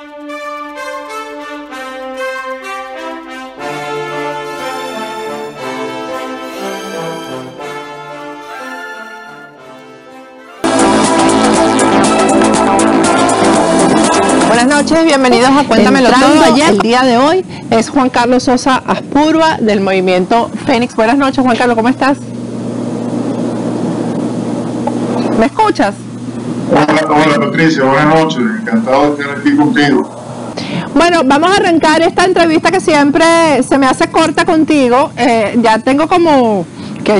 Buenas noches, bienvenidos a Cuéntamelo Todo. El día de hoy es Juan Carlos Sosa Aspurua del movimiento Fénix. Buenas noches, Juan Carlos, ¿cómo estás? ¿Me escuchas? Hola Patricia, buenas noches, encantado de estar aquí contigo. Bueno, vamos a arrancar esta entrevista que siempre se me hace corta contigo. Ya tengo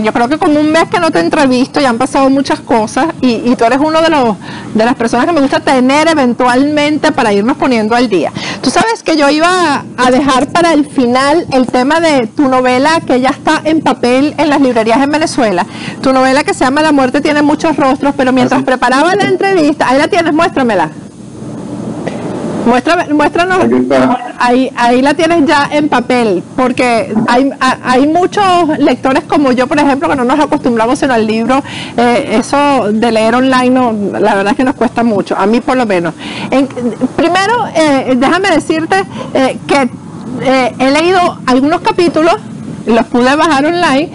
yo creo que como un mes que no te entrevisto, ya han pasado muchas cosas y tú eres uno de las personas que me gusta tener eventualmente para irnos poniendo al día. Tú sabes que yo iba a dejar para el final el tema de tu novela que ya está en papel en las librerías en Venezuela, tu novela que se llama La muerte tiene muchos rostros, pero mientras preparaba la entrevista, ahí la tienes, muéstramela. Muéstranos, ahí la tienes ya en papel, porque hay muchos lectores como yo, por ejemplo, que no nos acostumbramos en el libro, eso de leer online, la verdad es que nos cuesta mucho, a mí por lo menos. Primero, déjame decirte que he leído algunos capítulos, los pude bajar online,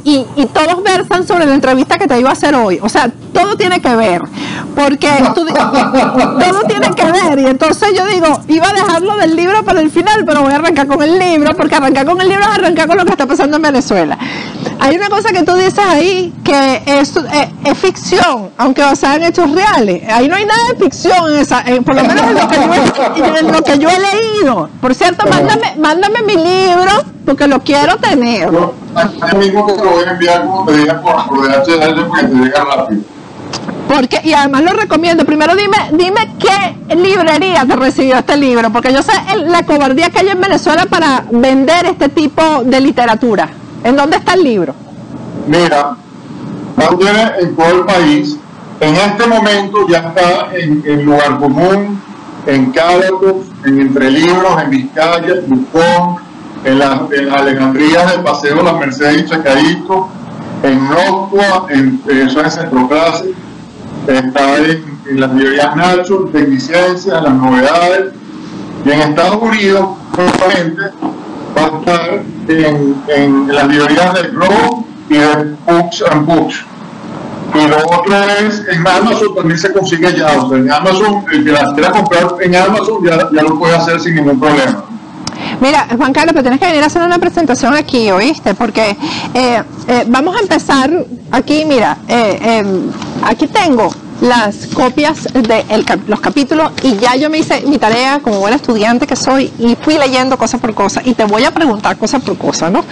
y todos versan sobre la entrevista que te iba a hacer hoy. O sea, todo tiene que ver, porque todo tiene que ver, y entonces yo digo, iba a dejarlo del libro para el final, pero voy a arrancar con el libro, porque arrancar con el libro es arrancar con lo que está pasando en Venezuela. Hay una cosa que tú dices ahí, que es ficción, aunque basada en hechos reales. Ahí no hay nada de ficción, por lo menos en lo que yo he leído. Por cierto, mándame mi libro, porque lo quiero tener. Yo mismo te lo voy a enviar como te diga por DHL porque te llega rápido. Y además lo recomiendo. Primero dime qué librería te recibió este libro, porque yo sé la cobardía que hay en Venezuela para vender este tipo de literatura. ¿En dónde está el libro? Mira, en todo el país. En este momento ya está en Lugar Común, en Cálculo, en Entre Libros, en Vizcaya, en Bucón, en Alejandría del Paseo Las Mercedes y Chacarito, en Noctua, eso es Centro Clase, está en las librerías Nacho, en Tecniciencias, en Las Novedades, y en Estados Unidos, probablemente va a estar en las librerías de Grow y de Books and Books. Y lo otro es, en Amazon también se consigue ya, o sea, en Amazon, el que las quiera comprar en Amazon ya lo puede hacer sin ningún problema. Mira, Juan Carlos, pero tienes que venir a hacer una presentación aquí, ¿oíste? Porque vamos a empezar aquí, mira, aquí tengo las copias de los capítulos y ya yo me hice mi tarea como buena estudiante que soy y fui leyendo cosa por cosa y te voy a preguntar cosa por cosa, ¿no?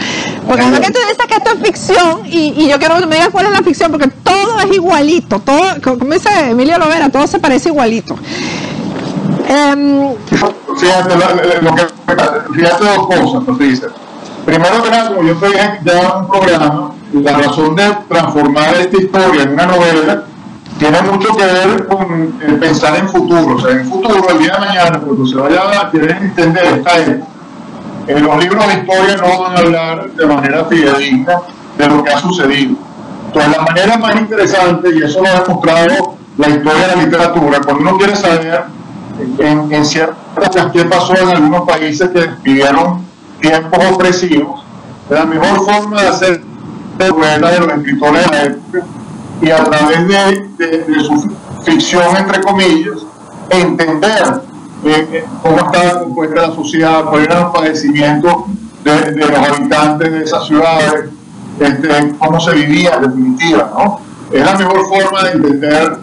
Porque además que tú dices que esto es ficción y yo quiero que me digas cuál es la ficción, porque todo es igualito, todo, como dice Emilio Lovera, todo se parece igualito. Fíjate dos cosas, Patricia. Primero que nada, como yo estoy ya en un programa, la razón de transformar esta historia en una novela tiene mucho que ver con pensar en futuro. O sea, en futuro, el día de mañana, cuando se vaya a querer entender esta época, los libros de historia no van a hablar de manera fidedigna de lo que ha sucedido. Entonces, la manera más interesante, y eso lo ha demostrado la historia de la literatura, cuando uno quiere saber en ciertas qué pasó en algunos países que vivieron tiempos opresivos, la mejor forma de hacer novela de los escritores de la época y a través de su ficción, entre comillas, entender cómo estaba compuesta la sociedad, cuáles eran los padecimientos de los habitantes de esas ciudades, cómo se vivía en definitiva, ¿no? Es la mejor forma de entender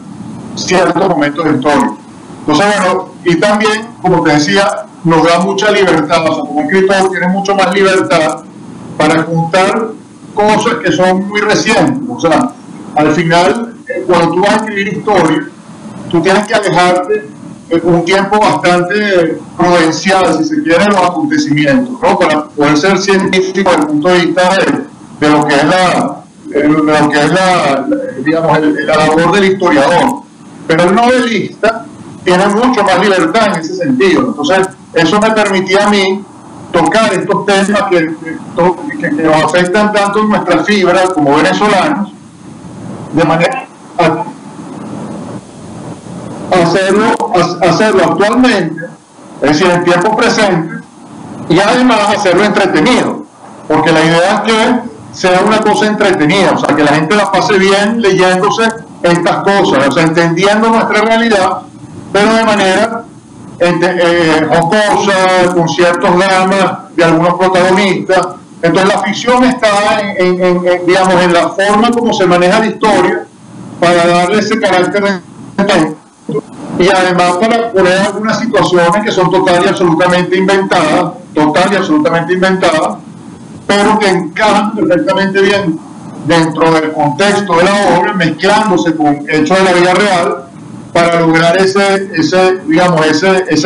ciertos momentos históricos. Entonces, bueno, y también, como te decía, nos da mucha libertad, o sea, como escritor tiene mucho más libertad para contar cosas que son muy recientes. O sea, al final, cuando tú vas a escribir historia, tú tienes que alejarte un tiempo bastante prudencial, si se quiere, de los acontecimientos, ¿no? Para poder ser científico desde el punto de vista de lo que es digamos, la labor del historiador. Pero el novelista tiene mucho más libertad en ese sentido. Entonces, eso me permitía a mí tocar estos temas que nos afectan tanto en nuestras fibras como venezolanos, de manera hacerlo actualmente es decir, en tiempo presente, y además hacerlo entretenido, porque la idea es que sea una cosa entretenida, o sea, que la gente la pase bien leyéndose estas cosas, o sea, entendiendo nuestra realidad, pero de manera jocosa, con ciertos dramas de algunos protagonistas. Entonces la ficción está digamos, en la forma como se maneja la historia, para darle ese carácter de, y además para poner algunas situaciones que son total y absolutamente inventadas, pero que encajan perfectamente bien dentro del contexto de la obra, mezclándose con hechos de la vida real, para lograr ese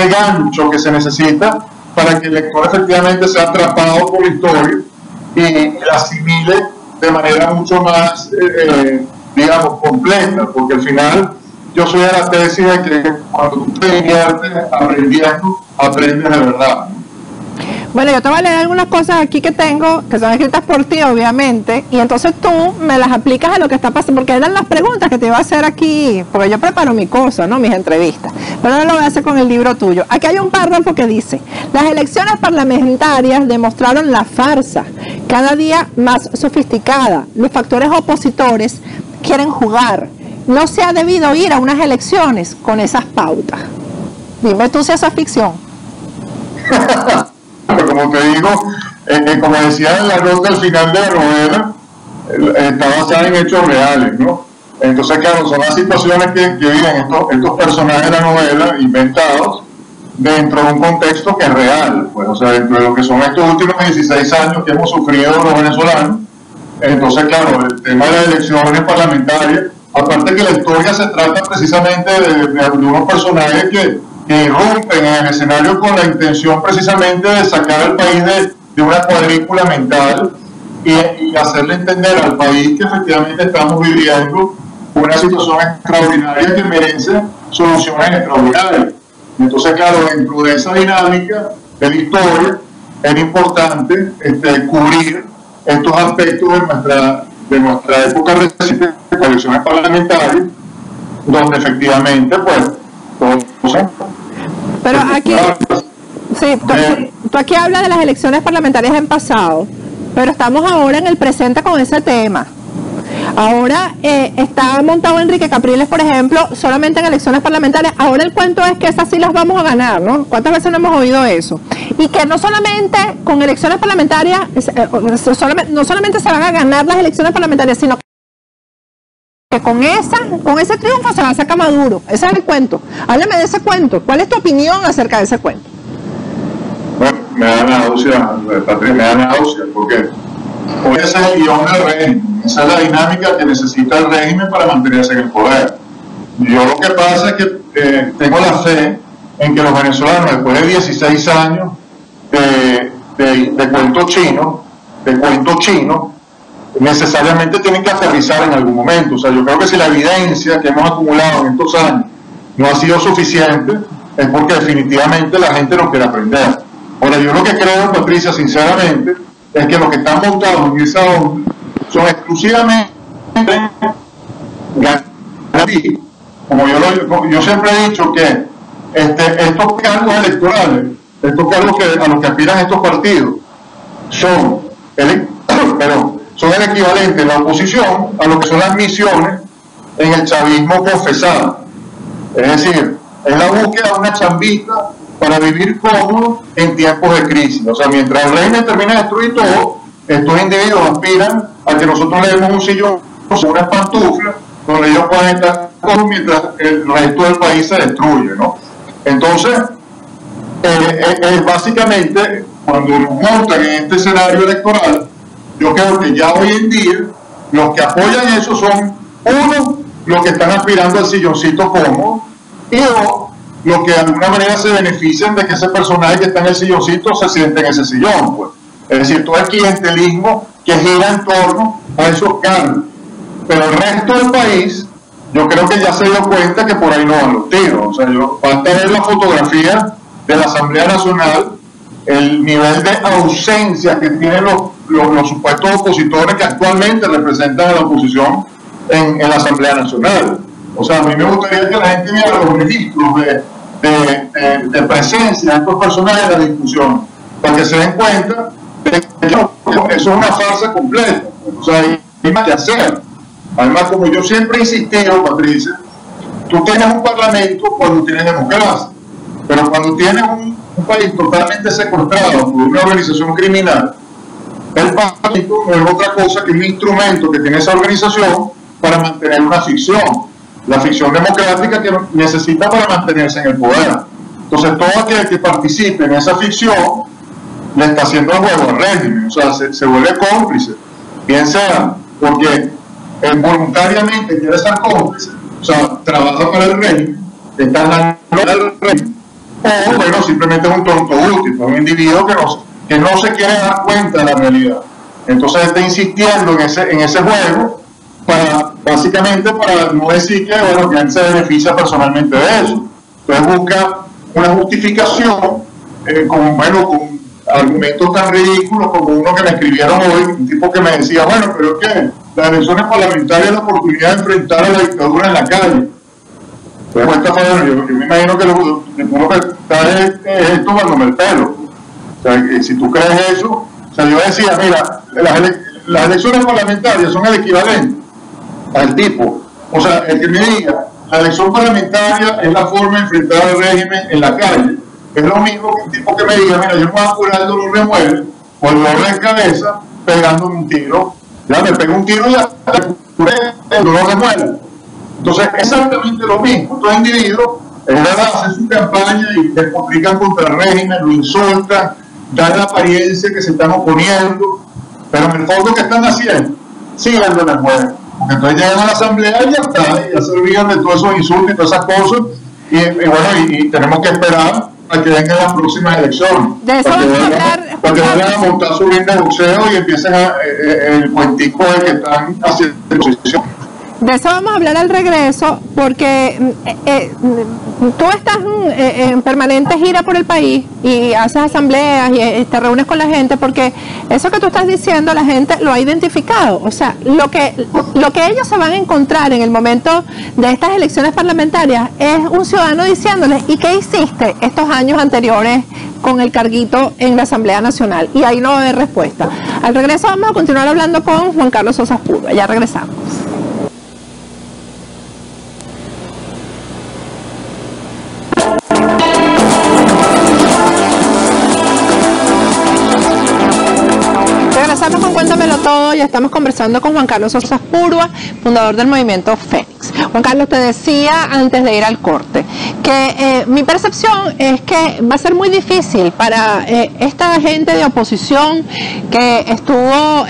gancho que se necesita para que el lector efectivamente sea atrapado por la historia y la asimile de manera mucho más, digamos, completa, porque al final yo soy de la tesis de que cuando tú te diviertes aprendiendo, aprendes de verdad. Bueno, yo te voy a leer algunas cosas aquí que tengo, que son escritas por ti, obviamente, y entonces tú me las aplicas a lo que está pasando, porque eran las preguntas que te iba a hacer aquí, porque yo preparo mi cosa, ¿no? Mis entrevistas, pero ahora lo voy a hacer con el libro tuyo. Aquí hay un párrafo que dice: las elecciones parlamentarias demostraron la farsa, cada día más sofisticada. Los factores opositores quieren jugar. No se ha debido ir a unas elecciones con esas pautas. Dime tú si eso es ficción. Como te digo, como decía en la nota al final de la novela, está basada en hechos reales, ¿no? Entonces, claro, son las situaciones que viven estos personajes de la novela inventados dentro de un contexto que es real, pues, o sea, dentro de lo que son estos últimos 16 años que hemos sufrido los venezolanos. Entonces, claro, el tema de las elecciones parlamentarias, aparte que la historia se trata precisamente de unos personajes que irrumpen en el escenario con la intención precisamente de sacar al país de una cuadrícula mental y hacerle entender al país que efectivamente estamos viviendo una situación extraordinaria que merece soluciones extraordinarias. Entonces, claro, dentro de esa dinámica de la historia es importante cubrir estos aspectos de nuestra época reciente de elecciones parlamentarias, donde efectivamente, pues, pero aquí, sí, tú aquí hablas de las elecciones parlamentarias en pasado, pero estamos ahora en el presente con ese tema. Ahora está montado Enrique Capriles, por ejemplo, solamente en elecciones parlamentarias. Ahora el cuento es que esas sí las vamos a ganar, ¿no? ¿Cuántas veces no hemos oído eso? Y que no solamente con elecciones parlamentarias, no solamente se van a ganar las elecciones parlamentarias, sino que con ese triunfo se va a sacar Maduro. Ese es el cuento. Háblame de ese cuento. ¿Cuál es tu opinión acerca de ese cuento? Bueno, me da náusea, porque hoy ese es el guión del régimen, esa es la dinámica que necesita el régimen para mantenerse en el poder. Yo lo que pasa es que tengo la fe en que los venezolanos, después de 16 años de cuento chino, necesariamente tienen que aterrizar en algún momento. O sea, yo creo que si la evidencia que hemos acumulado en estos años no ha sido suficiente, es porque definitivamente la gente no quiere aprender. Ahora, yo lo que creo, Patricia, sinceramente, es que los que están montados en esa onda son exclusivamente ganaderos. Como yo siempre he dicho que estos cargos electorales, estos cargos a los que aspiran estos partidos, son el equivalente en la oposición a lo que son las misiones en el chavismo confesado. Es decir, es la búsqueda de una chambita para vivir cómodo en tiempos de crisis. O sea, mientras el régimen termina de destruir todo, estos individuos aspiran a que nosotros le demos un sillón, unas pantuflas, donde ellos puedan estar cómodos mientras el resto del país se destruye, ¿no? Entonces, básicamente, cuando nos montan en este escenario electoral, yo creo que ya hoy en día los que apoyan eso son, uno, los que están aspirando al silloncito cómodo, y dos, los que de alguna manera se benefician de que ese personaje que está en el silloncito se siente en ese sillón, pues. Es decir, todo el clientelismo que gira en torno a esos cargos. Pero el resto del país, yo creo que ya se dio cuenta que por ahí no van los tiros. O sea, basta ver la fotografía de la Asamblea Nacional, el nivel de ausencia que tienen los supuestos opositores que actualmente representan a la oposición en la Asamblea Nacional. O sea, a mí me gustaría que la gente viera los registros de de presencia de estos personajes en la discusión, para que se den cuenta de que eso es una farsa completa. O sea, hay más que hacer. Además, como yo siempre he insistido, Patricia, tú tienes un parlamento cuando tienes democracia, pero cuando tienes un país totalmente secuestrado por una organización criminal, el parlamento no es otra cosa que un instrumento que tiene esa organización para mantener una ficción, la ficción democrática que necesita para mantenerse en el poder. Entonces, todo aquel que participe en esa ficción le está haciendo el juego al régimen, o sea, se vuelve cómplice, bien sea porque voluntariamente quiere ser cómplice, o sea, trabaja para el régimen, está dando al régimen, o bueno, simplemente es un tonto útil, un individuo que no se quiere dar cuenta de la realidad. Entonces está insistiendo en ese juego básicamente para no decir que, bueno, que él se beneficia personalmente de eso. Entonces busca una justificación con argumentos tan ridículos como uno que me escribieron hoy, un tipo que me decía, bueno, pero es que las elecciones parlamentarias es la oportunidad de enfrentar a la dictadura en la calle. Pues yo me imagino que lo que está es tomándome el pelo. O sea, si tú crees eso, o sea, yo decía, mira, las elecciones parlamentarias son el equivalente al tipo. O sea, el que me diga, la elección parlamentaria es la forma de enfrentar al régimen en la calle, es lo mismo que un tipo que me diga, mira, yo me voy a curar el dolor de muerte o el dolor de cabeza pegándome un tiro. Ya me pego un tiro y ya curé el dolor de muerte. Entonces, es exactamente lo mismo. Estos individuos, hacen su campaña y despotrican contra el régimen, lo insultan, dan la apariencia que se están oponiendo, pero en el fondo, ¿qué están haciendo? Siguiendo en el juego. Porque entonces llegan a la asamblea y ya está, y ya se olvidan de todos esos insultos y todas esas cosas, y bueno, y tenemos que esperar a que vengan las próximas elecciones. De eso para que vayan a montar su ring de boxeo y empiecen el cuentico de que están haciendo oposición. De eso vamos a hablar al regreso, porque tú estás en permanente gira por el país y haces asambleas y te reúnes con la gente, porque eso que tú estás diciendo la gente lo ha identificado. O sea, lo que ellos se van a encontrar en el momento de estas elecciones parlamentarias es un ciudadano diciéndoles, ¿y qué hiciste estos años anteriores con el carguito en la Asamblea Nacional? Y ahí no va a haber respuesta. Al regreso vamos a continuar hablando con Juan Carlos Sosa Púrua. Ya regresamos. Con Cuéntamelo Todo, ya estamos conversando con Juan Carlos Sosa Púrua, fundador del movimiento Fénix. Juan Carlos, te decía antes de ir al corte que mi percepción es que va a ser muy difícil para esta gente de oposición que estuvo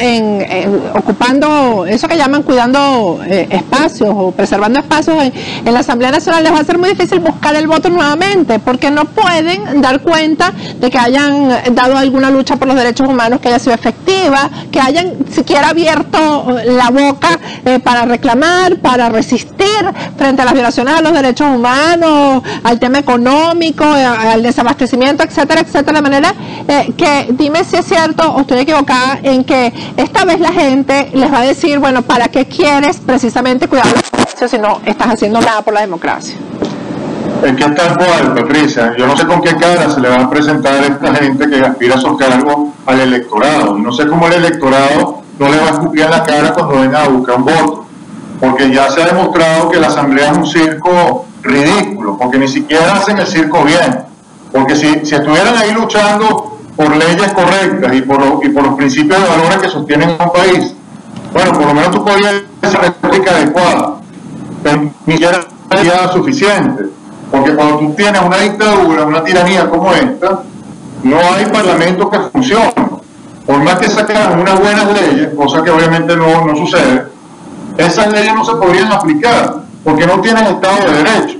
ocupando eso que llaman cuidando espacios o preservando espacios en la Asamblea Nacional. Les va a ser muy difícil buscar el voto nuevamente, porque no pueden dar cuenta de que hayan dado alguna lucha por los derechos humanos que haya sido efectiva, que hayan siquiera abierto la boca para reclamar, para resistir frente a las violaciones a los derechos humanos, al tema económico, al desabastecimiento, etcétera, etcétera. De manera que dime si es cierto o estoy equivocada en que esta vez la gente les va a decir, bueno, ¿para qué quieres precisamente cuidar los derechos si no estás haciendo nada por la democracia? Es que tal cual, Patricia, yo no sé con qué cara se le va a presentar a esta gente que aspira a esos cargos al electorado. No sé cómo el electorado no le va a escupir en la cara cuando venga a buscar un voto, porque ya se ha demostrado que la Asamblea es un circo ridículo, porque ni siquiera hacen el circo bien, porque si estuvieran ahí luchando por leyes correctas y por los principios de valores que sostienen un país, bueno, por lo menos tú podrías hacer una réplica adecuada, pero ni siquiera sería suficiente. Porque cuando tú tienes una dictadura, una tiranía como esta, no hay parlamento que funcione. Por más que sacaran unas buenas leyes, cosa que obviamente no sucede, esas leyes no se podrían aplicar, porque no tienen Estado de Derecho.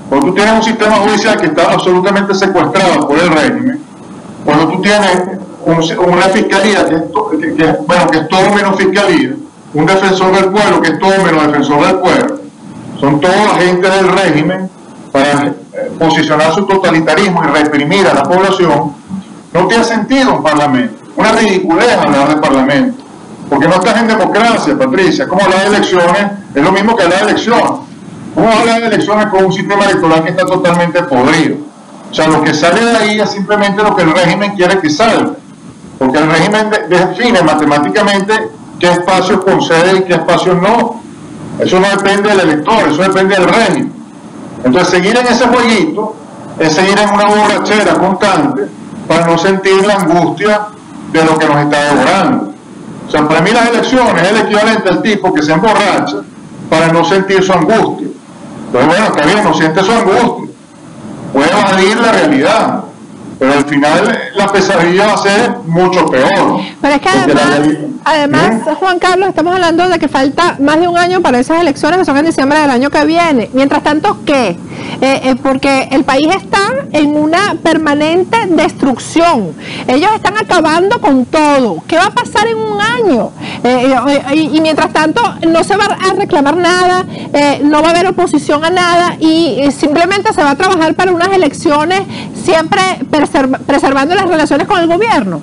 Cuando tú tienes un sistema judicial que está absolutamente secuestrado por el régimen, cuando tú tienes una fiscalía que es todo menos fiscalía, un defensor del pueblo que es todo menos defensor del pueblo, son todos agentes del régimen para posicionar su totalitarismo y reprimir a la población. No tiene sentido un parlamento. Una ridiculez hablar de parlamento, porque no estás en democracia, Patricia. Como hablar de elecciones es lo mismo que hablar de elecciones. ¿Cómo va a hablar de elecciones con un sistema electoral que está totalmente podrido? O sea, lo que sale de ahí es simplemente lo que el régimen quiere que salga, porque el régimen define matemáticamente qué espacios concede y qué espacios no. Eso no depende del elector, eso depende del régimen. Entonces, seguir en ese jueguito es seguir en una borrachera constante para no sentir la angustia de lo que nos está devorando. O sea, para mí las elecciones es el equivalente al tipo que se emborracha para no sentir su angustia. Entonces, bueno, está bien, no siente su angustia, puede evadir la realidad, pero al final la pesadilla va a ser mucho peor. Pero es que además, Juan Carlos, estamos hablando de que falta más de un año para esas elecciones que son en diciembre del año que viene. Mientras tanto, ¿qué? Porque el país está en una permanente destrucción. Ellos están acabando con todo. ¿Qué va a pasar en un año? Y mientras tanto, no se va a reclamar nada, no va a haber oposición a nada y simplemente se va a trabajar para unas elecciones siempre preservando las relaciones con el gobierno.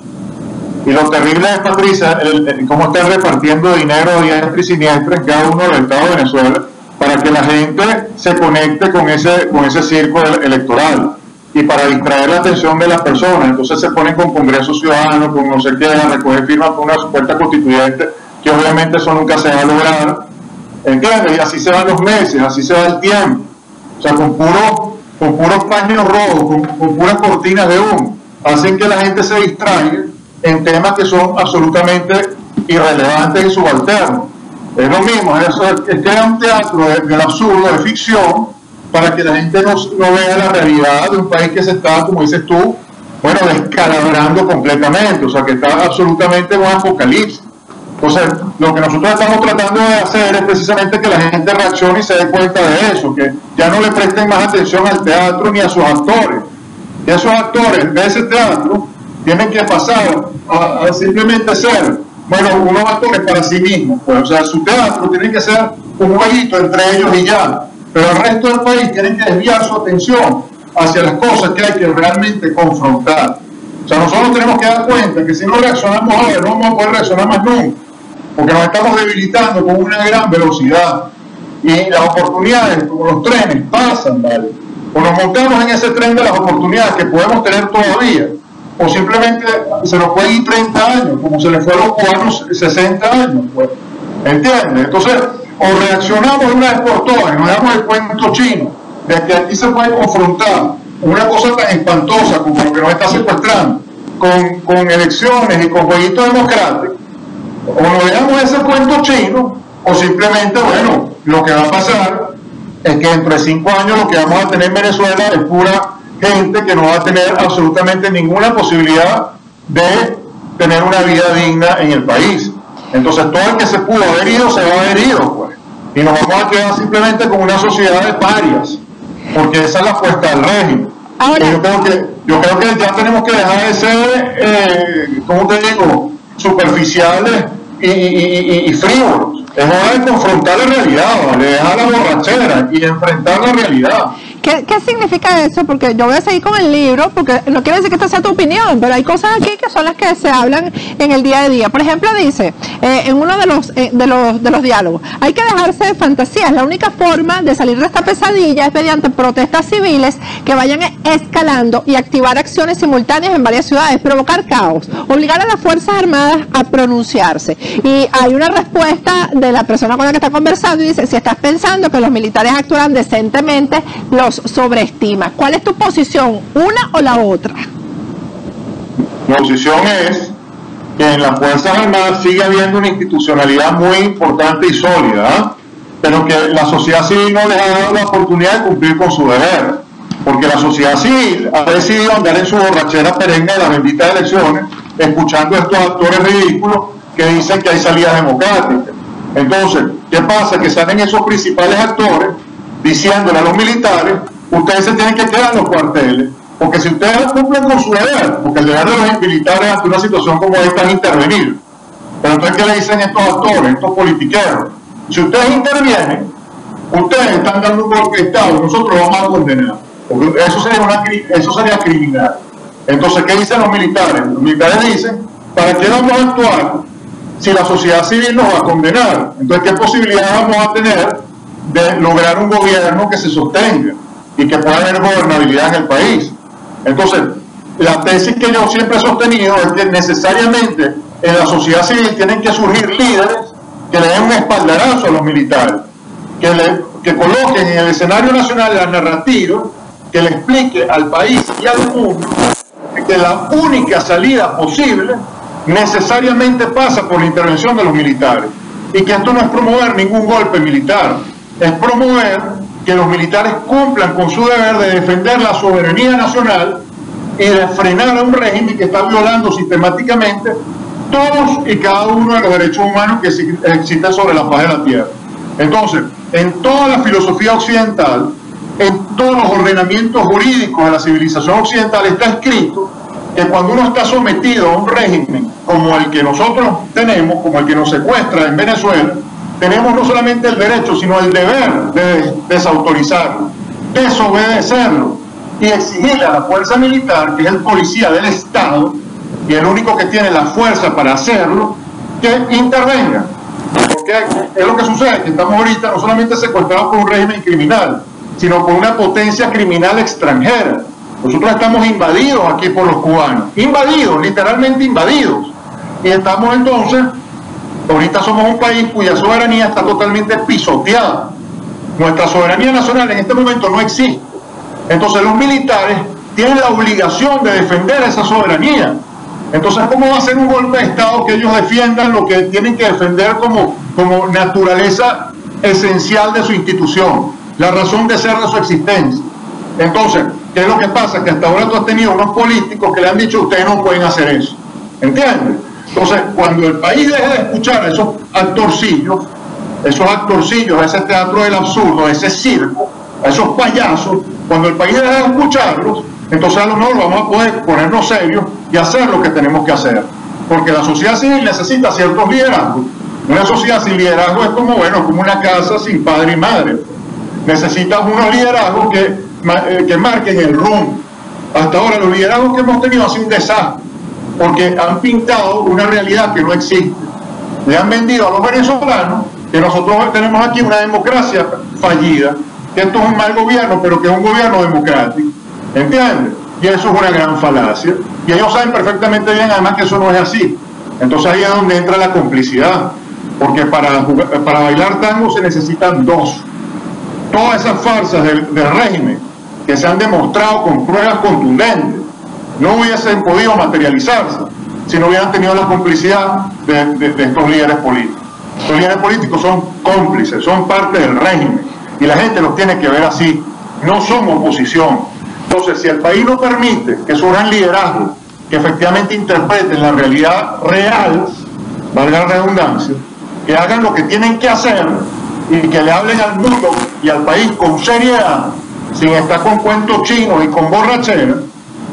Y lo terrible es, Patricia, cómo están repartiendo dinero diestra y siniestra en cada uno de los estados de Venezuela para que la gente se conecte con ese circo electoral y para distraer la atención de las personas. Entonces se ponen con congresos ciudadanos, con no sé qué, a recoger firmas con una supuesta constituyente, que obviamente eso nunca se va a lograr. ¿Entiendes? Y así se van los meses, así se va el tiempo. O sea, con puros paños rojos, con puras cortinas de humo, hacen que la gente se distraiga en temas que son absolutamente irrelevantes y subalternos. Es lo mismo, es crear un teatro del absurdo, de ficción, para que la gente no vea la realidad de un país que se está, como dices tú, bueno, descalabrando completamente, o sea, que está absolutamente en un apocalipsis. Entonces, lo que nosotros estamos tratando de hacer es precisamente que la gente reaccione y se dé cuenta de eso, que ya no le presten más atención al teatro ni a sus actores. Y esos actores de ese teatro tienen que pasar a simplemente ser, bueno, unos actores para sí mismos. Pues, o sea, su teatro tiene que ser un jueguito entre ellos y ya. Pero el resto del país tiene que desviar su atención hacia las cosas que hay que realmente confrontar. O sea, nosotros tenemos que dar cuenta que si no reaccionamos ahora, no vamos a poder reaccionar más nunca, porque nos estamos debilitando con una gran velocidad. Y las oportunidades, como los trenes, pasan, ¿vale? O nos montamos en ese tren de las oportunidades que podemos tener todavía, o simplemente se nos puede ir 30 años, como se le fueron a los cubanos 60 años, pues. ¿Entiendes? Entonces, o reaccionamos una vez por todas, y nos damos el cuento chino, de que aquí se puede confrontar una cosa tan espantosa como lo que nos está secuestrando, con elecciones y con jueguitos democráticos, o nos dejamos ese cuento chino, o simplemente, bueno, lo que va a pasar es que dentro de 5 años lo que vamos a tener en Venezuela es pura gente que no va a tener absolutamente ninguna posibilidad de tener una vida digna en el país. Entonces todo el que se pudo haber ido se va a haber ido, pues, y nos vamos a quedar simplemente con una sociedad de parias, porque esa es la apuesta del régimen. Ahora, yo creo que ya tenemos que dejar de ser, ¿cómo te digo?, superficiales y frívolos. Es hora de confrontar la realidad, ¿vale? Dejar la borrachera y enfrentar la realidad. ¿Qué significa eso? Porque yo voy a seguir con el libro, porque no quiere decir que esta sea tu opinión, pero hay cosas aquí que son las que se hablan en el día a día. Por ejemplo, dice, en uno de los diálogos, hay que dejarse de fantasías. La única forma de salir de esta pesadilla es mediante protestas civiles que vayan escalando y activar acciones simultáneas en varias ciudades, provocar caos, obligar a las Fuerzas Armadas a pronunciarse. Y hay una respuesta de la persona con la que está conversando y dice, si estás pensando que los militares actuarán decentemente, los sobreestima. ¿Cuál es tu posición? ¿Una o la otra? Mi posición es que en las Fuerzas Armadas sigue habiendo una institucionalidad muy importante y sólida, ¿eh? Pero que la sociedad civil no les ha dado la oportunidad de cumplir con su deber, porque la sociedad civil ha decidido andar en su borrachera perenne de las benditas elecciones, escuchando a estos actores ridículos que dicen que hay salidas democráticas. Entonces, ¿qué pasa? Que salen esos principales actores diciéndole a los militares, ustedes se tienen que quedar en los cuarteles, porque si ustedes cumplen con su deber, porque el deber de los militares ante una situación como esta es intervenir, pero entonces ¿qué le dicen estos actores, estos politiqueros? Si ustedes intervienen, ustedes están dando un golpe de Estado, nosotros lo vamos a condenar, porque eso sería criminal. Entonces, ¿qué dicen los militares? Los militares dicen, ¿para qué vamos a actuar si la sociedad civil nos va a condenar? Entonces, ¿qué posibilidad vamos a tener de lograr un gobierno que se sostenga y que pueda haber gobernabilidad en el país. Entonces, la tesis que yo siempre he sostenido es que necesariamente en la sociedad civil tienen que surgir líderes que le den un espaldarazo a los militares, que coloquen en el escenario nacional la narrativa que le explique al país y al mundo que la única salida posible necesariamente pasa por la intervención de los militares, y que esto no es promover ningún golpe militar, es promover que los militares cumplan con su deber de defender la soberanía nacional y de frenar a un régimen que está violando sistemáticamente todos y cada uno de los derechos humanos que existen sobre la faz de la tierra. Entonces, en toda la filosofía occidental, en todos los ordenamientos jurídicos de la civilización occidental está escrito que cuando uno está sometido a un régimen como el que nosotros tenemos, como el que nos secuestra en Venezuela, tenemos no solamente el derecho, sino el deber de desautorizarlo, desobedecerlo y exigirle a la fuerza militar, que es el policía del Estado y el único que tiene la fuerza para hacerlo, que intervenga. Porque es lo que sucede, que estamos ahorita no solamente secuestrados por un régimen criminal, sino por una potencia criminal extranjera. Nosotros estamos invadidos aquí por los cubanos, invadidos, literalmente invadidos, y estamos entonces, ahorita somos un país cuya soberanía está totalmente pisoteada. Nuestra soberanía nacional en este momento no existe. Entonces los militares tienen la obligación de defender esa soberanía. Entonces, ¿cómo va a ser un golpe de Estado que ellos defiendan lo que tienen que defender como naturaleza esencial de su institución, la razón de ser de su existencia? Entonces, ¿qué es lo que pasa? Que hasta ahora tú has tenido unos políticos que le han dicho ustedes no pueden hacer eso. ¿Entiendes? Entonces, cuando el país deje de escuchar a esos actorcillos, a ese teatro del absurdo, a ese circo, a esos payasos, cuando el país deje de escucharlos, entonces a lo mejor vamos a poder ponernos serios y hacer lo que tenemos que hacer. Porque la sociedad civil necesita ciertos liderazgos. Una sociedad sin liderazgo es como una casa sin padre y madre. Necesitas unos liderazgos que marquen el rumbo. Hasta ahora los liderazgos que hemos tenido han sido un desastre, porque han pintado una realidad que no existe. Le han vendido a los venezolanos que nosotros tenemos aquí una democracia fallida, que esto es un mal gobierno, pero que es un gobierno democrático. ¿Entiendes? Y eso es una gran falacia. Y ellos saben perfectamente bien, además, que eso no es así. Entonces ahí es donde entra la complicidad. Porque para bailar tango se necesitan dos. Todas esas farsas del régimen que se han demostrado con pruebas contundentes no hubiesen podido materializarse si no hubieran tenido la complicidad de estos líderes políticos. Los líderes políticos son cómplices, son parte del régimen, y la gente los tiene que ver así. No son oposición. Entonces, si el país no permite que surjan liderazgos que efectivamente interpreten la realidad real, valga la redundancia, que hagan lo que tienen que hacer y que le hablen al mundo y al país con seriedad, sin estar con cuentos chinos y con borrachera,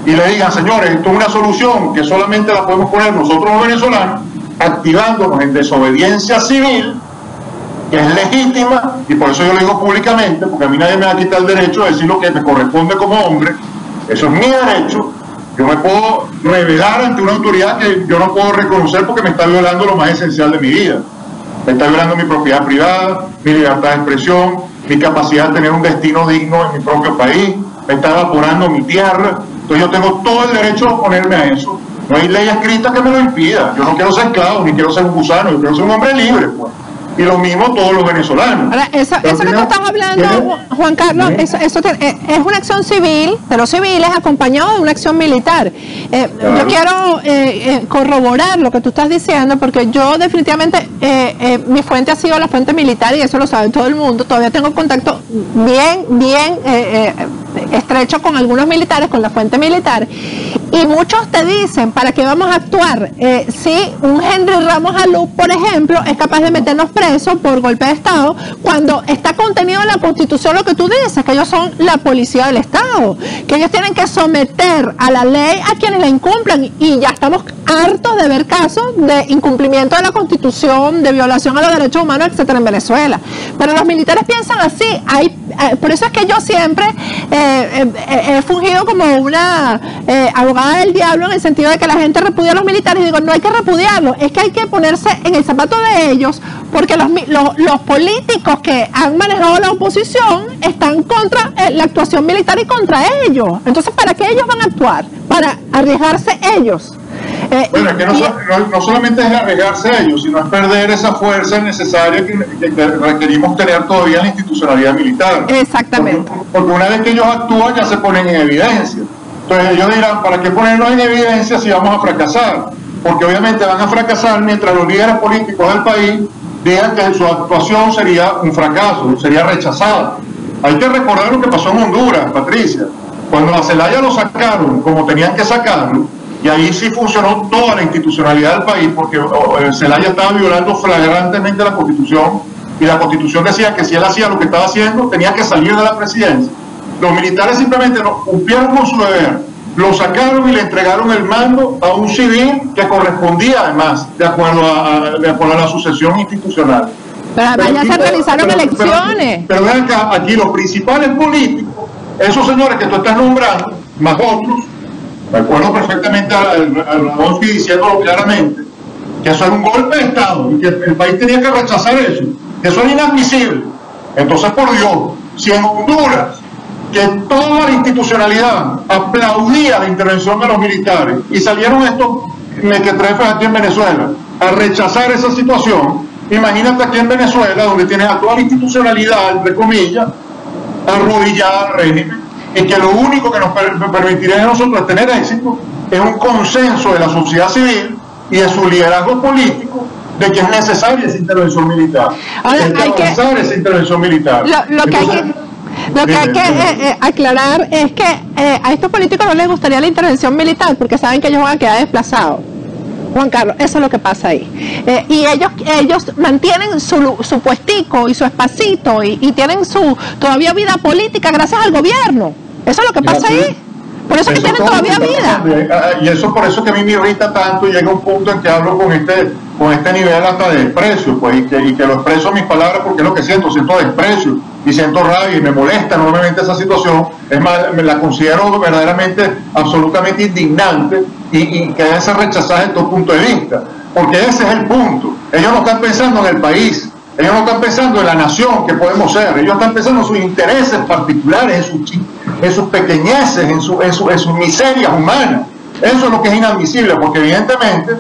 y le digan, señores, esto es una solución que solamente la podemos poner nosotros los venezolanos, activándonos en desobediencia civil, que es legítima, y por eso yo lo digo públicamente, porque a mí nadie me va a quitar el derecho de decir lo que me corresponde como hombre. Eso es mi derecho. Yo me puedo rebelar ante una autoridad que yo no puedo reconocer porque me está violando lo más esencial de mi vida. Me está violando mi propiedad privada, mi libertad de expresión, mi capacidad de tener un destino digno en mi propio país, me está evaporando mi tierra. Entonces yo tengo todo el derecho a oponerme a eso. No hay ley escrita que me lo impida. Yo no quiero ser esclavo, ni quiero ser un gusano, yo quiero ser un hombre libre, pues. Y lo mismo todos los venezolanos. Ahora, eso que tú estás hablando, Juan Carlos, eso es una acción civil de los civiles acompañado de una acción militar. Claro. Yo quiero corroborar lo que tú estás diciendo, porque yo definitivamente, mi fuente ha sido la fuente militar, y eso lo sabe todo el mundo. Todavía tengo contacto bien estrecho con algunos militares, con la fuente militar, y muchos te dicen, ¿para qué vamos a actuar? Si un Henry Ramos Alú, por ejemplo, es capaz de meternos presos por golpe de Estado, cuando está contenido en la Constitución lo que tú dices, que ellos son la policía del Estado, que ellos tienen que someter a la ley a quienes la incumplan, y ya estamos hartos de ver casos de incumplimiento de la Constitución, de violación a los derechos humanos, etcétera, en Venezuela. Pero los militares piensan así. por eso es que yo siempre he fungido como una abogada del diablo, en el sentido de que la gente repudia a los militares, y digo, no hay que repudiarlos, es que hay que ponerse en el zapato de ellos, porque los políticos que han manejado la oposición están contra la actuación militar y contra ellos. Entonces, ¿para qué ellos van a actuar? Para arriesgarse ellos. Bueno, es que no solamente es arriesgarse ellos, sino es perder esa fuerza necesaria que requerimos tener todavía en la institucionalidad militar. Exactamente. Porque una vez que ellos actúan ya se ponen en evidencia. Entonces ellos dirán, ¿para qué ponernos en evidencia si vamos a fracasar? Porque obviamente van a fracasar mientras los líderes políticos del país digan que su actuación sería un fracaso, sería rechazada. Hay que recordar lo que pasó en Honduras, Patricia. Cuando a Zelaya lo sacaron como tenían que sacarlo, y ahí sí funcionó toda la institucionalidad del país, porque Zelaya estaba violando flagrantemente la Constitución, y la Constitución decía que si él hacía lo que estaba haciendo, tenía que salir de la presidencia. Los militares simplemente no cumplieron con su deber, lo sacaron y le entregaron el mando a un civil que correspondía además, de acuerdo a la sucesión institucional. Pero allá se realizaron elecciones. Pero vean acá, aquí los principales políticos, esos señores que tú estás nombrando, más otros, recuerdo perfectamente a Radonsky diciéndolo claramente, que eso era un golpe de Estado y que el país tenía que rechazar eso, que eso era inadmisible. Entonces, por Dios, si en Honduras, que toda la institucionalidad aplaudía la intervención de los militares y salieron estos mequetrefes aquí en Venezuela a rechazar esa situación, imagínate aquí en Venezuela, donde tienes a toda la institucionalidad, entre comillas, arrodillada al régimen, y que lo único que nos permitiría a nosotros tener éxito es un consenso de la sociedad civil y de su liderazgo político de que es necesaria esa intervención militar. Ahora, hay que avanzar esa intervención militar. Lo que hay que aclarar es que a estos políticos no les gustaría la intervención militar porque saben que ellos van a quedar desplazados. Juan Carlos, eso es lo que pasa ahí. Y ellos mantienen su puestico y su espacito y tienen su todavía vida política gracias al gobierno. Eso es lo que pasa ahí. Por eso es que tienen todavía vida. Y eso por eso que a mí me irrita tanto y llega un punto en que hablo con este nivel hasta de desprecio, pues, y que lo expreso en mis palabras porque es lo que siento desprecio y siento rabia y me molesta enormemente esa situación. Es más, me la considero verdaderamente, absolutamente indignante y que debe ser rechazada desde todo punto de vista, porque ese es el punto. Ellos no están pensando en el país, ellos no están pensando en la nación que podemos ser, ellos están pensando en sus intereses particulares, en sus pequeñeces, en sus miserias humanas. Eso es lo que es inadmisible, porque evidentemente,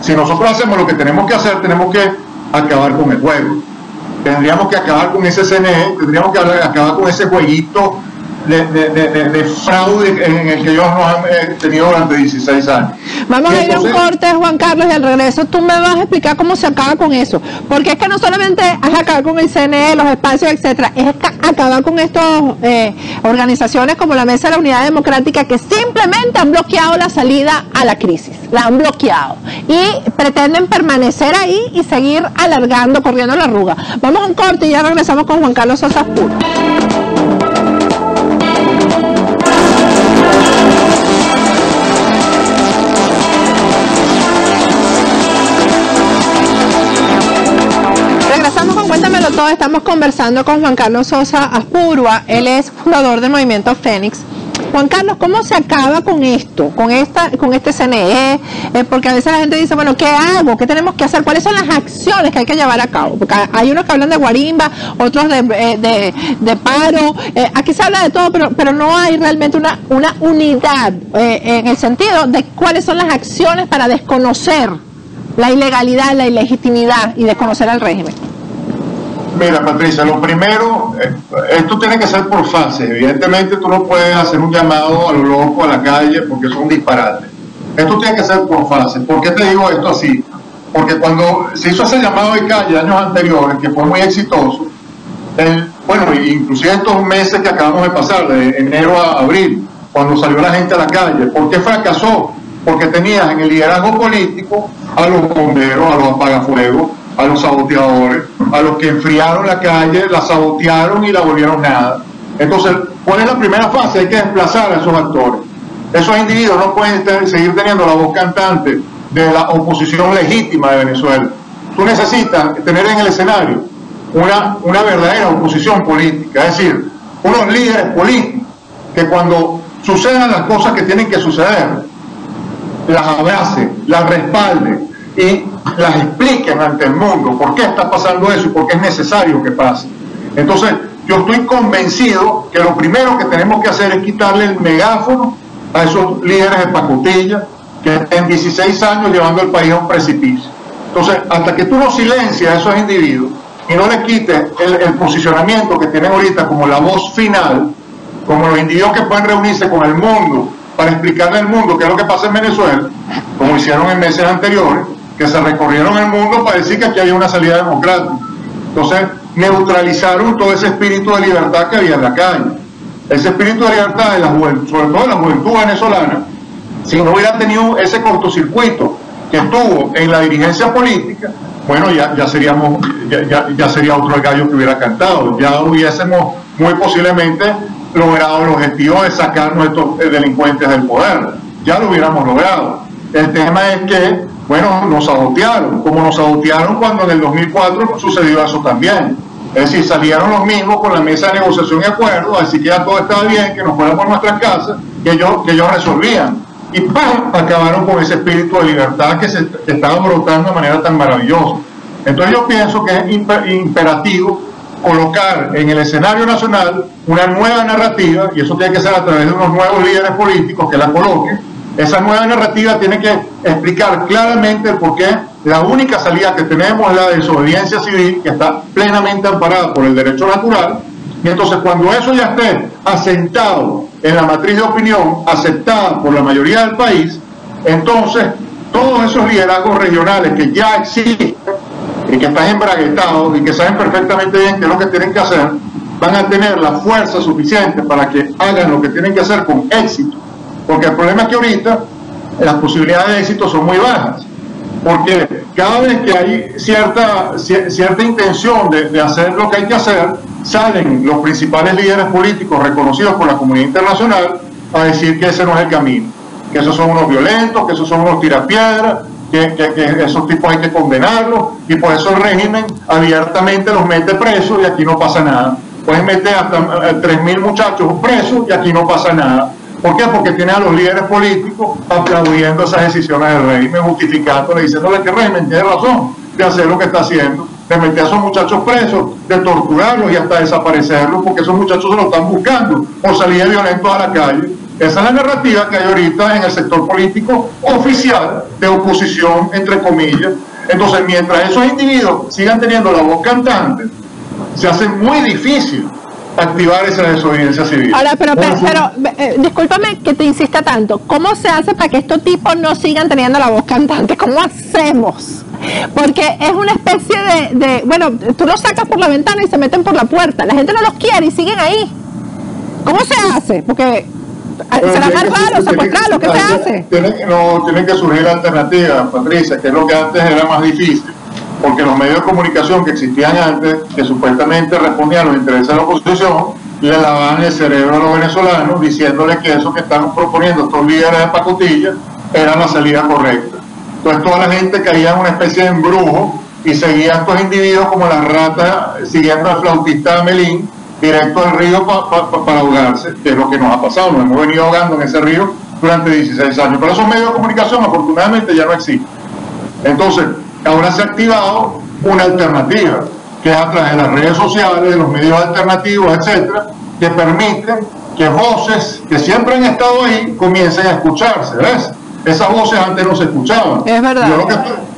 si nosotros hacemos lo que tenemos que hacer, tenemos que acabar con el juego. Tendríamos que acabar con ese CNE, tendríamos que acabar con ese jueguito de fraude en el que ellos nos han tenido durante 16 años. Vamos a ir a un corte, Juan Carlos, y al regreso tú me vas a explicar cómo se acaba con eso, porque es que no solamente es acabar con el CNE, los espacios, etcétera, es acabar con estas organizaciones como la Mesa de la Unidad Democrática, que simplemente han bloqueado la salida a la crisis, la han bloqueado y pretenden permanecer ahí y seguir alargando, corriendo la arruga. Vamos a un corte y ya regresamos con Juan Carlos Sosa Puro. Cuéntamelo todo, estamos conversando con Juan Carlos Sosa Aspurua, él es fundador del Movimiento Fénix. Juan Carlos, ¿cómo se acaba con esto, con este CNE? Porque a veces la gente dice, bueno, ¿qué hago? ¿Qué tenemos que hacer? ¿Cuáles son las acciones que hay que llevar a cabo? Porque hay unos que hablan de guarimba, otros de paro, aquí se habla de todo, pero no hay realmente una unidad en el sentido de cuáles son las acciones para desconocer la ilegalidad, la ilegitimidad y desconocer al régimen. Mira, Patricia, lo primero, esto tiene que ser por fases. Evidentemente tú no puedes hacer un llamado a lo loco a la calle porque es un disparate. Esto tiene que ser por fases. ¿Por qué te digo esto así? Porque cuando se hizo ese llamado de calle años anteriores, que fue muy exitoso, bueno, inclusive estos meses que acabamos de pasar, de enero a abril, cuando salió la gente a la calle, ¿por qué fracasó? Porque tenías en el liderazgo político a los bomberos, a los apagafuegos, a los saboteadores, a los que enfriaron la calle, la sabotearon y la volvieron nada. Entonces, ¿cuál es la primera fase? Hay que desplazar a esos actores. Esos individuos no pueden seguir teniendo la voz cantante de la oposición legítima de Venezuela. Tú necesitas tener en el escenario una verdadera oposición política, es decir, unos líderes políticos que cuando sucedan las cosas que tienen que suceder, las abrace, las respalde y las expliquen ante el mundo por qué está pasando eso y por qué es necesario que pase. Entonces, yo estoy convencido que lo primero que tenemos que hacer es quitarle el megáfono a esos líderes de pacotilla que en 16 años llevando el país a un precipicio. Entonces, hasta que tú no silencias a esos individuos y no les quites el posicionamiento que tienen ahorita como la voz final, como los individuos que pueden reunirse con el mundo para explicarle al mundo qué es lo que pasa en Venezuela, como hicieron en meses anteriores, que se recorrieron el mundo para decir que aquí había una salida democrática. Entonces, neutralizaron todo ese espíritu de libertad que había en la calle. Ese espíritu de libertad de la juventud, sobre todo de la juventud venezolana, si no hubiera tenido ese cortocircuito que tuvo en la dirigencia política, bueno, ya sería otro el gallo que hubiera cantado, ya hubiésemos muy posiblemente logrado el objetivo de sacarnos estos delincuentes del poder, ya lo hubiéramos logrado. El tema es que, bueno, nos sabotearon, como nos sabotearon cuando en el 2004 sucedió eso también. Es decir, salieron los mismos con la mesa de negociación y acuerdo, así que ya todo estaba bien, que nos fueran por nuestras casas, que ellos resolvían. Y ¡pam!, acabaron con ese espíritu de libertad que estaba brotando de manera tan maravillosa. Entonces yo pienso que es imperativo colocar en el escenario nacional una nueva narrativa, y eso tiene que ser a través de unos nuevos líderes políticos que la coloquen. Esa nueva narrativa tiene que explicar claramente el por qué la única salida que tenemos es la desobediencia civil, que está plenamente amparada por el derecho natural. Y entonces, cuando eso ya esté asentado en la matriz de opinión, aceptada por la mayoría del país, entonces todos esos liderazgos regionales que ya existen y que están embraguetados y que saben perfectamente bien qué es lo que tienen que hacer, van a tener la fuerza suficiente para que hagan lo que tienen que hacer con éxito. Porque el problema es que ahorita las posibilidades de éxito son muy bajas, porque cada vez que hay cierta intención de hacer lo que hay que hacer, salen los principales líderes políticos reconocidos por la comunidad internacional a decir que ese no es el camino, que esos son unos violentos, que esos son unos tirapiedras, que esos tipos hay que condenarlos, y por eso el régimen abiertamente los mete presos y aquí no pasa nada. Pueden meter hasta 3.000 muchachos presos y aquí no pasa nada. ¿Por qué? Porque tiene a los líderes políticos aplaudiendo esas decisiones del régimen, justificándole, diciéndole que el régimen tiene razón de hacer lo que está haciendo, de meter a esos muchachos presos, de torturarlos y hasta desaparecerlos, porque esos muchachos se lo están buscando por salir de violentos a la calle. Esa es la narrativa que hay ahorita en el sector político oficial de oposición, entre comillas. Entonces, mientras esos individuos sigan teniendo la voz cantante, se hace muy difícil activar esa desobediencia civil. Ahora, pero discúlpame que te insista tanto. ¿Cómo se hace para que estos tipos no sigan teniendo la voz cantante? ¿Cómo hacemos? Porque es una especie bueno, tú los sacas por la ventana y se meten por la puerta. La gente no los quiere y siguen ahí. ¿Cómo se hace? Porque será más raro secuestrarlos. ¿Qué se hace? Tienen que surgir alternativas, Patricia, que es lo que antes era más difícil. Porque los medios de comunicación que existían antes, que supuestamente respondían a los intereses de la oposición, le lavaban el cerebro a los venezolanos diciéndoles que eso que están proponiendo estos líderes de pacotilla era la salida correcta. Entonces toda la gente caía en una especie de embrujo y seguía a estos individuos como las ratas siguiendo al flautista Melín directo al río para ahogarse, que es lo que nos ha pasado. Nos hemos venido ahogando en ese río durante 16 años. Pero esos medios de comunicación afortunadamente ya no existen. Entonces, ahora se ha activado una alternativa, que es a través de las redes sociales, de los medios alternativos, etcétera, que permiten que voces que siempre han estado ahí comiencen a escucharse, ¿ves? Esas voces antes no se escuchaban. Es verdad.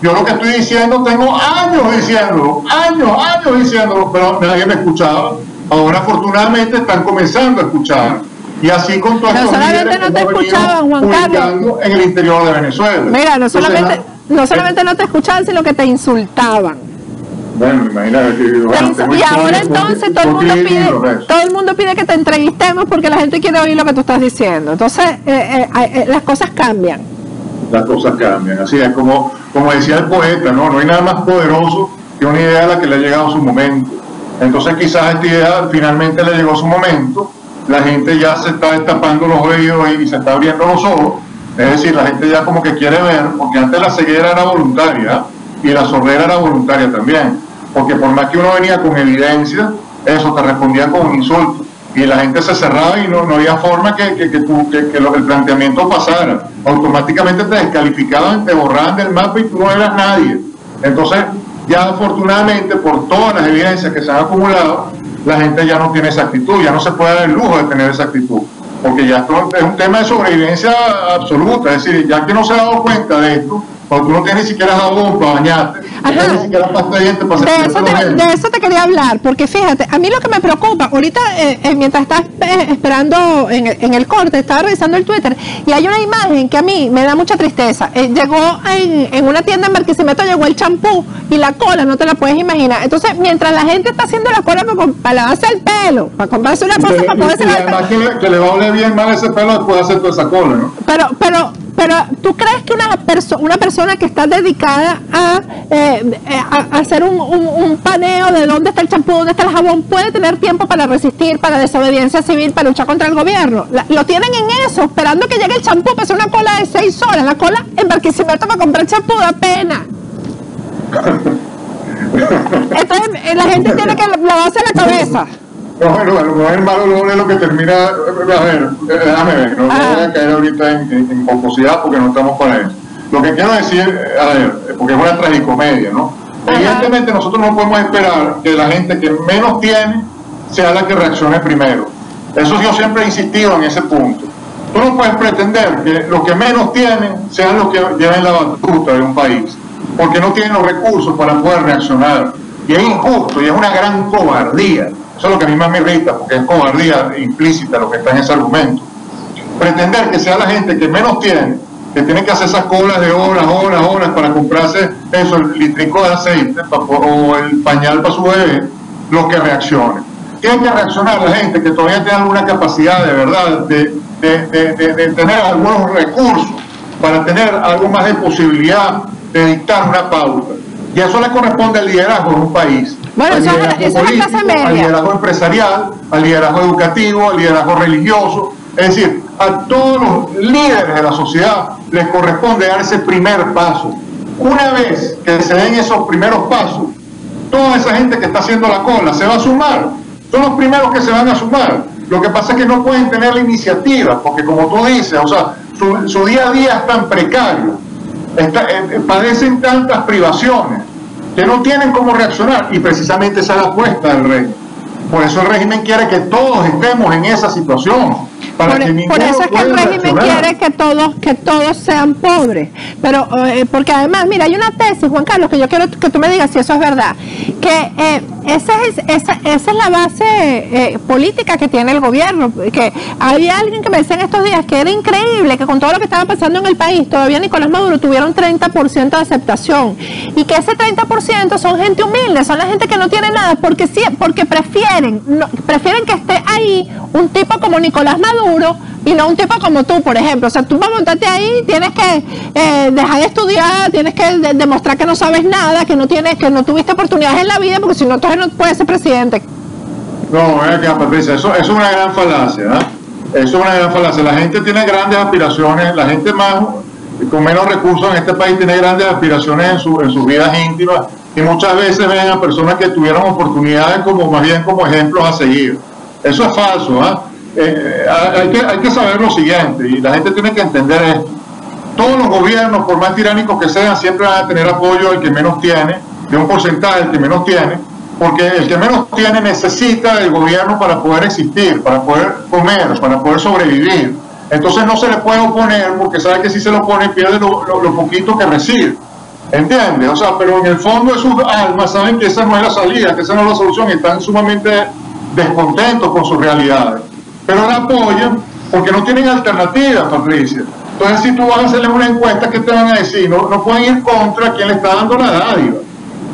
Yo lo que estoy diciendo, tengo años diciéndolo, pero nadie me escuchaba. Ahora afortunadamente están comenzando a escuchar. Y así con todos estos líderes solamente no te escuchaban, Juan Carlos, en el interior de Venezuela. Mira, no solamente no te escuchaban, sino que te insultaban. Bueno, imagínate. Y ahora entonces todo el mundo pide que te entrevistemos porque la gente quiere oír lo que tú estás diciendo. Entonces las cosas cambian. Las cosas cambian, así es como decía el poeta, no hay nada más poderoso que una idea a la que le ha llegado su momento. Entonces quizás esta idea finalmente le llegó su momento, la gente ya se está destapando los oídos y se está abriendo los ojos, es decir, la gente ya como que quiere ver, porque antes la ceguera era voluntaria y la sordera era voluntaria también, porque por más que uno venía con evidencia, eso te respondía con un insulto y la gente se cerraba y no había forma que el planteamiento pasara. Automáticamente te descalificaban, te borraban del mapa y tú no eras nadie. Entonces, ya afortunadamente, por todas las evidencias que se han acumulado, la gente ya no tiene esa actitud, ya no se puede dar el lujo de tener esa actitud, porque ya esto es un tema de sobrevivencia absoluta. Es decir, ya que no se ha dado cuenta de esto, cuando tú no tienes ni siquiera jabón para bañarte, no tienes ni siquiera pasta de dientes para de eso te quería hablar, porque fíjate, a mí lo que me preocupa, ahorita mientras estás esperando en el corte, estaba revisando el Twitter, y hay una imagen que a mí me da mucha tristeza. Llegó en una tienda en Barquisimeto, llegó el champú, y la cola no te la puedes imaginar. Entonces, mientras la gente está haciendo la cola para lavarse el pelo, para comprarse una cosa, para poderse y además que le va a oler bien mal ese pelo después de hacer toda esa cola, ¿no? Pero ¿tú crees que una persona que está dedicada a hacer un paneo de dónde está el champú, dónde está el jabón, puede tener tiempo para resistir, para desobediencia civil, para luchar contra el gobierno? Lo tienen en eso, esperando que llegue el champú, para hacer una cola de 6 horas. La cola en Barquisimeto para comprar champú da pena. Entonces la gente tiene que lavarse la cabeza. No, bueno, a lo mejor el mal olor es lo que termina. A ver, déjame ver, no voy a caer ahorita en pomposidad porque no estamos para eso. Lo que quiero decir, a ver, porque es una tragicomedia, ¿no? Evidentemente nosotros no podemos esperar que la gente que menos tiene sea la que reaccione primero. Eso yo siempre he insistido en ese punto. Tú no puedes pretender que los que menos tienen sean los que lleven la batuta de un país, porque no tienen los recursos para poder reaccionar. Y es injusto y es una gran cobardía. Eso es lo que a mí más me irrita, porque es cobardía implícita lo que está en ese argumento. Pretender que sea la gente que menos tiene, que tiene que hacer esas colas de horas para comprarse eso, el litrico de aceite o el pañal para su bebé, lo que reaccione. Tiene que reaccionar la gente que todavía tiene alguna capacidad de verdad de tener algunos recursos para tener algo más de posibilidad de dictar una pauta. Y eso le corresponde al liderazgo de un país. Bueno, eso es la clase media. Al liderazgo empresarial, al liderazgo educativo, al liderazgo religioso. Es decir, a todos los líderes de la sociedad les corresponde dar ese primer paso. Una vez que se den esos primeros pasos, toda esa gente que está haciendo la cola se va a sumar. Son los primeros que se van a sumar. Lo que pasa es que no pueden tener la iniciativa, porque como tú dices, o sea, su día a día es tan precario, padecen tantas privaciones que no tienen cómo reaccionar, y precisamente esa es la apuesta del régimen. Por eso el régimen quiere que todos estemos en esa situación. Por eso es que el régimen quiere que todos sean pobres. Pero porque además, mira, hay una tesis, Juan Carlos, que yo quiero que tú me digas si eso es verdad, que esa es la base política que tiene el gobierno. Que hay alguien que me decía en estos días que era increíble que con todo lo que estaba pasando en el país, todavía Nicolás Maduro tuviera un 30% de aceptación, y que ese 30% son gente humilde, son la gente que no tiene nada, porque prefieren que esté ahí un tipo como Nicolás Maduro y no un tipo como tú, por ejemplo. O sea, tú para montarte ahí tienes que dejar de estudiar, tienes que demostrar que no sabes nada, que no tuviste oportunidades en la vida, porque si no, entonces no puedes ser presidente. No, acá, Patricia, eso es una gran falacia, ¿eh? Eso es una gran falacia. La gente tiene grandes aspiraciones, la gente con menos recursos en este país tiene grandes aspiraciones en sus vidas íntimas, y muchas veces ven a personas que tuvieron oportunidades más bien como ejemplos a seguir. Eso es falso, ¿eh? Hay que saber lo siguiente, y la gente tiene que entender esto. Todos los gobiernos, por más tiránicos que sean, siempre van a tener apoyo del que menos tiene, de un porcentaje del que menos tiene, porque el que menos tiene necesita del gobierno para poder existir, para poder comer, para poder sobrevivir. Entonces no se le puede oponer, porque sabe que si se lo opone pierde lo poquito que recibe. ¿Entiendes? O sea, pero en el fondo de sus almas saben que esa no es la salida, que esa no es la solución, y están sumamente descontentos con sus realidades. Pero la apoyan porque no tienen alternativas, Patricia. Entonces, si tú vas a hacerles una encuesta, ¿qué te van a decir? No pueden ir contra quien le está dando la dádiva.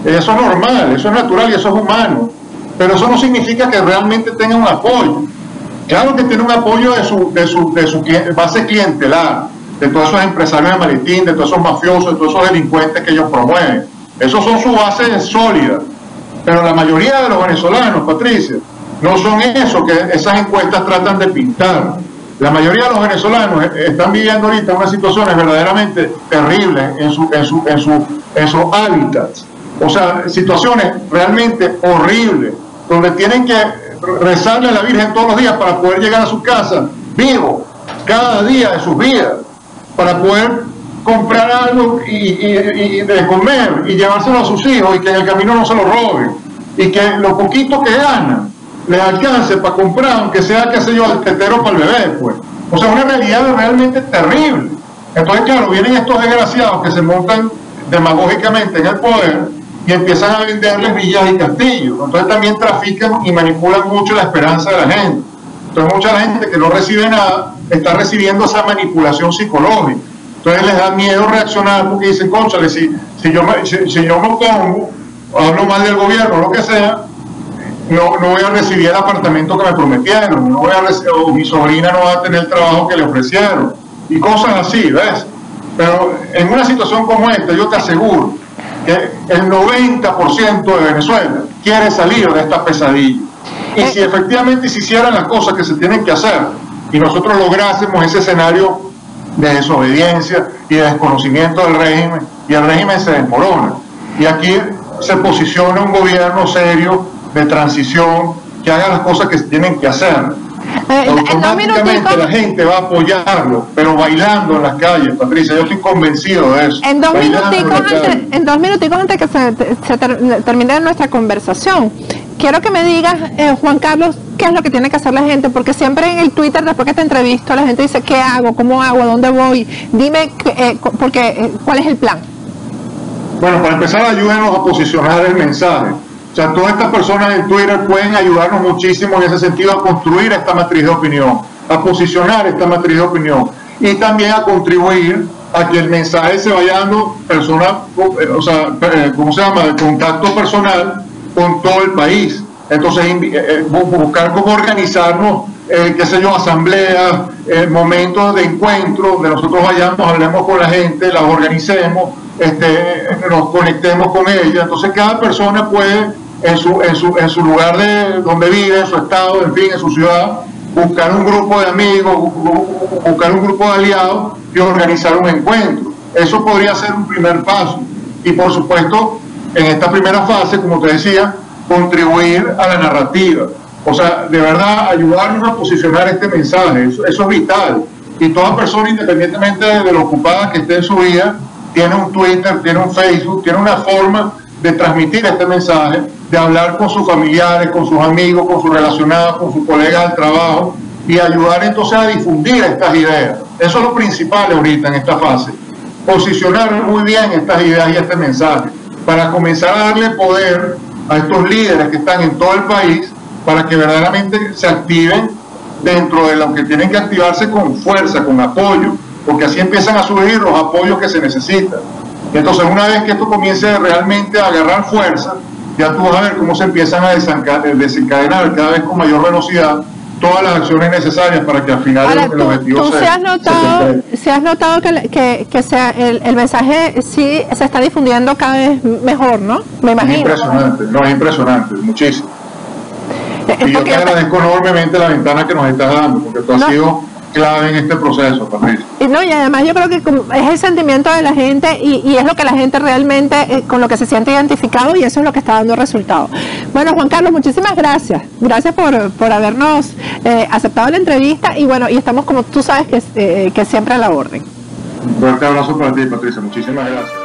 Eso es normal, eso es natural y eso es humano. Pero eso no significa que realmente tengan un apoyo. Claro que tiene un apoyo de su base clientelar, de todos esos empresarios de maletín, de todos esos mafiosos, de todos esos delincuentes que ellos promueven. Esos son su base sólida. Pero la mayoría de los venezolanos, Patricia, no son eso que esas encuestas tratan de pintar. La mayoría de los venezolanos están viviendo ahorita unas situaciones verdaderamente terribles en sus hábitats. O sea, situaciones realmente horribles, donde tienen que rezarle a la Virgen todos los días para poder llegar a su casa vivo, cada día de sus vidas, para poder comprar algo y de comer y llevárselo a sus hijos y que en el camino no se lo roben y que lo poquito que ganan les alcance para comprar, aunque sea, qué sé yo, el tetero para el bebé, pues. O sea, una realidad realmente terrible. Entonces, claro, vienen estos desgraciados que se montan demagógicamente en el poder y empiezan a venderles villas y castillos. Entonces también trafican y manipulan mucho la esperanza de la gente. Entonces mucha gente que no recibe nada está recibiendo esa manipulación psicológica. Entonces les da miedo reaccionar porque dicen, cónchale, si yo me opongo, hablo mal del gobierno, lo que sea, no voy a recibir el apartamento que me prometieron, no voy a o mi sobrina no va a tener el trabajo que le ofrecieron, y cosas así, ¿ves? Pero en una situación como esta, yo te aseguro que el 90% de Venezuela quiere salir de esta pesadilla. Y si efectivamente se hicieran las cosas que se tienen que hacer, y nosotros lográsemos ese escenario de desobediencia y de desconocimiento del régimen, y el régimen se desmorona. Y aquí se posiciona un gobierno serio, de transición, que haga las cosas que se tienen que hacer. Automáticamente la gente va a apoyarlo, pero bailando en las calles, Patricia, yo estoy convencido de eso. En dos minuticos antes que se termine nuestra conversación, quiero que me digas, Juan Carlos, qué es lo que tiene que hacer la gente, porque siempre en el Twitter, después que te entrevisto, la gente dice, ¿qué hago? ¿Cómo hago? ¿A dónde voy? Dime, ¿cuál es el plan? Bueno, para empezar, ayúdenos a posicionar el mensaje. O sea, todas estas personas en Twitter pueden ayudarnos muchísimo en ese sentido a construir esta matriz de opinión, a posicionar esta matriz de opinión y también a contribuir a que el mensaje se vaya dando ¿cómo se llama? De contacto personal con todo el país. Entonces, buscar cómo organizarnos, qué sé yo, asambleas, momentos de encuentro, donde nosotros vayamos, hablemos con la gente, las organicemos, nos conectemos con ella. Entonces, cada persona puede en su lugar de donde vive, en su estado, en fin, en su ciudad, buscar un grupo de amigos, buscar un grupo de aliados y organizar un encuentro. Eso podría ser un primer paso. Y por supuesto, en esta primera fase, como te decía, contribuir a la narrativa. O sea, de verdad, ayudarnos a posicionar este mensaje. Eso es vital. Y toda persona, independientemente de lo ocupada que esté en su vida, tiene un Twitter, tiene un Facebook, tiene una forma de transmitir este mensaje, de hablar con sus familiares, con sus amigos, con sus relacionados, con sus colegas del trabajo y ayudar entonces a difundir estas ideas. Eso es lo principal ahorita en esta fase. Posicionar muy bien estas ideas y este mensaje para comenzar a darle poder a estos líderes que están en todo el país para que verdaderamente se activen dentro de lo que tienen que activarse con fuerza, con apoyo, porque así empiezan a surgir los apoyos que se necesitan. Y entonces, una vez que esto comience realmente a agarrar fuerza, ya tú vas a ver cómo se empiezan a desencadenar cada vez con mayor velocidad todas las acciones necesarias para que al final el objetivo se has notado que el mensaje sí se está difundiendo cada vez mejor, ¿no? Me imagino. Es impresionante, muchísimo. Y yo te agradezco enormemente la ventana que nos estás dando, porque tú has sido clave en este proceso, Patricia. Y además yo creo que es el sentimiento de la gente y es lo que la gente realmente, con lo que se siente identificado, y eso es lo que está dando resultado. Bueno, Juan Carlos, muchísimas gracias. Gracias por habernos aceptado la entrevista y bueno, y estamos, como tú sabes, que siempre a la orden. Un fuerte abrazo para ti, Patricia. Muchísimas gracias.